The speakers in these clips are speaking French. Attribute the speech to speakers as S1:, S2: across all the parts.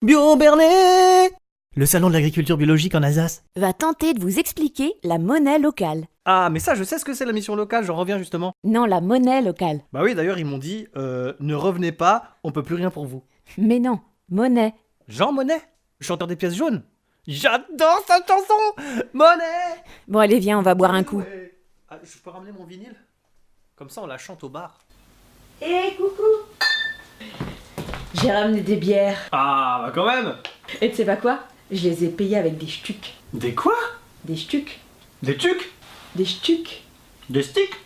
S1: Bio Bernet, le salon de l'agriculture biologique en Alsace.
S2: Va tenter de vous expliquer la monnaie locale.
S1: Ah, mais ça, je sais ce que c'est la mission locale, j'en reviens justement.
S2: Non, la monnaie locale.
S1: Bah oui, d'ailleurs, ils m'ont dit, ne revenez pas, on peut plus rien pour vous.
S2: Mais non, monnaie.
S1: Jean Monnet, chanteur des pièces jaunes. J'adore cette chanson. Monnet.
S2: Bon, allez, viens, on va boire un coup.
S1: Ouais. Ah, je peux ramener mon vinyle? Comme ça, on la chante au bar.
S2: Hé, coucou. J'ai ramené des bières.
S1: Ah, bah quand même.
S2: Et tu sais pas quoi? Je les ai payées avec des stucs.
S1: Des quoi?
S2: Des stucs.
S1: Des tucs?
S2: Des stucs.
S1: Des sticks?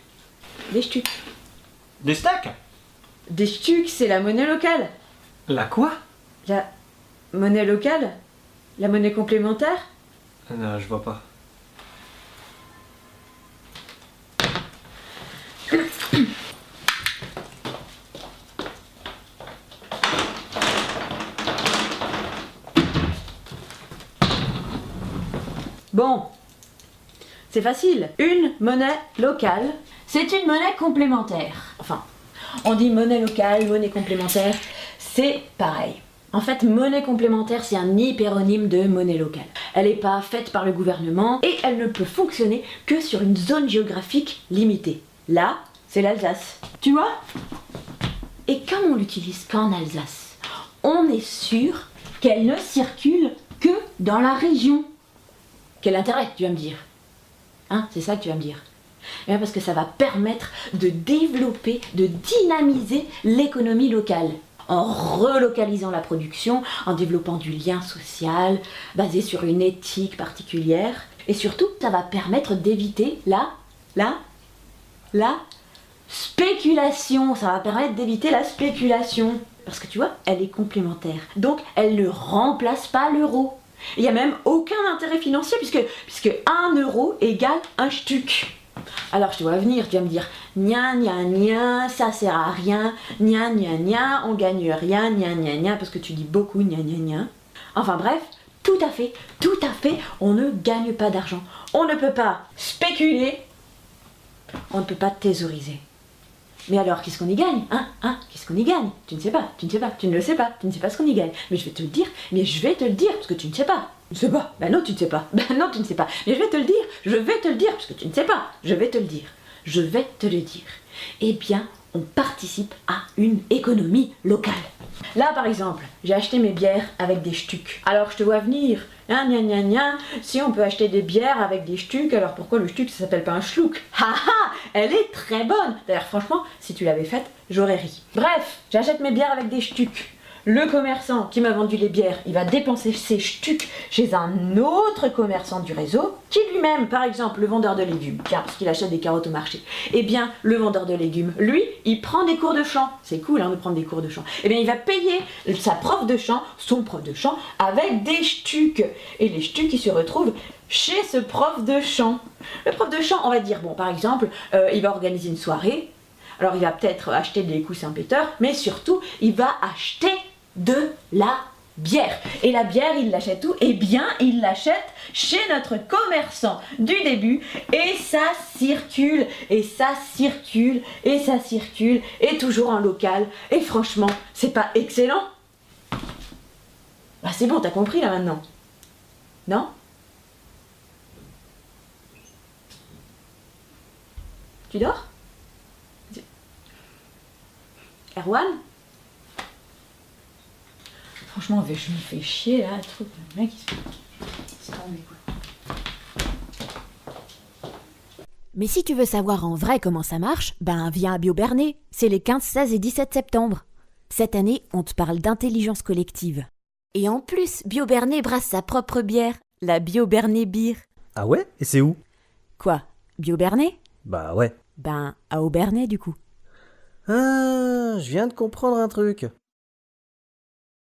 S2: Des stucs.
S1: Des stacks?
S2: Des stucs, c'est la monnaie locale.
S1: La quoi?
S2: La monnaie locale? La monnaie complémentaire?
S1: Non, je vois pas.
S2: Bon, c'est facile. Une monnaie locale, c'est une monnaie complémentaire. Enfin, on dit monnaie locale, monnaie complémentaire, c'est pareil. En fait, monnaie complémentaire, c'est un hyperonyme de monnaie locale. Elle n'est pas faite par le gouvernement et elle ne peut fonctionner que sur une zone géographique limitée. Là, c'est l'Alsace. Tu vois? Et comme on l'utilise qu'en Alsace, on est sûr qu'elle ne circule que dans la région. Quel intérêt, tu vas me dire? Hein, c'est ça que tu vas me dire? Eh bien parce que ça va permettre de développer, de dynamiser l'économie locale. En relocalisant la production, en développant du lien social, basé sur une éthique particulière. Et surtout, ça va permettre d'éviter la spéculation. Ça va permettre d'éviter la spéculation. Parce que tu vois, elle est complémentaire. Donc, elle ne remplace pas l'euro. Il n'y a même aucun intérêt financier puisque 1 euro égale un stuc. Alors je te vois venir, tu vas me dire gna gna gna, ça sert à rien, gna gna gna, on gagne rien, gna gna gna, parce que tu dis beaucoup gna gna gna. Enfin bref, tout à fait, on ne gagne pas d'argent. On ne peut pas spéculer, on ne peut pas thésauriser. Mais alors, qu'est-ce qu'on y gagne? Qu'est-ce qu'on y gagne? Tu ne sais pas, tu ne le sais pas, tu ne sais pas ce qu'on y gagne. Mais je vais te le dire, parce que tu ne sais pas. Tu ne sais pas? Ben non, tu ne sais pas. Ben non, tu ne sais pas. Mais je vais te le dire, parce que tu ne sais pas. Je vais te le dire. Eh bien, on participe à une économie locale. Là, par exemple, j'ai acheté mes bières avec des stucs. Alors, je te vois venir, gna gna gna gna, si on peut acheter des bières avec des stucs, alors pourquoi le stuc, ça s'appelle pas un schluck? Elle est très bonne. D'ailleurs, franchement, si tu l'avais faite, j'aurais ri. Bref, j'achète mes bières avec des stucs. Le commerçant qui m'a vendu les bières, il va dépenser ses stucs chez un autre commerçant du réseau, qui lui-même, par exemple, le vendeur de légumes, tiens, parce qu'il achète des carottes au marché, eh bien, le vendeur de légumes, lui, il prend des cours de chant. C'est cool, hein, de prendre des cours de chant. Eh bien, il va payer sa prof de chant, son prof de chant, avec des stucs. Et les stucs, ils se retrouvent chez ce prof de chant. Le prof de chant, on va dire, bon, par exemple, il va organiser une soirée. Alors, il va peut-être acheter des coussins péteurs, mais surtout, il va acheter de la bière. Et la bière, il l'achète où? Eh bien, il l'achète chez notre commerçant du début. Et ça circule, et toujours en local. Et franchement, c'est pas excellent? Bah c'est bon, t'as compris là maintenant. Non? Tu dors? Erwan? Franchement, je me fais chier là, le truc, le mec il se prend les couilles. Mais si tu veux savoir en vrai comment ça marche, ben viens à Bio Bernet, c'est les 15, 16 et 17 septembre. Cette année, on te parle d'intelligence collective. Et en plus, Bio Bernet brasse sa propre bière, la Bio Bernet Beer.
S1: Ah ouais? Et c'est où?
S2: Quoi? Bio Bernet?
S1: Bah ouais.
S2: Ben, à Aubernais du coup.
S1: Ah, je viens de comprendre un truc.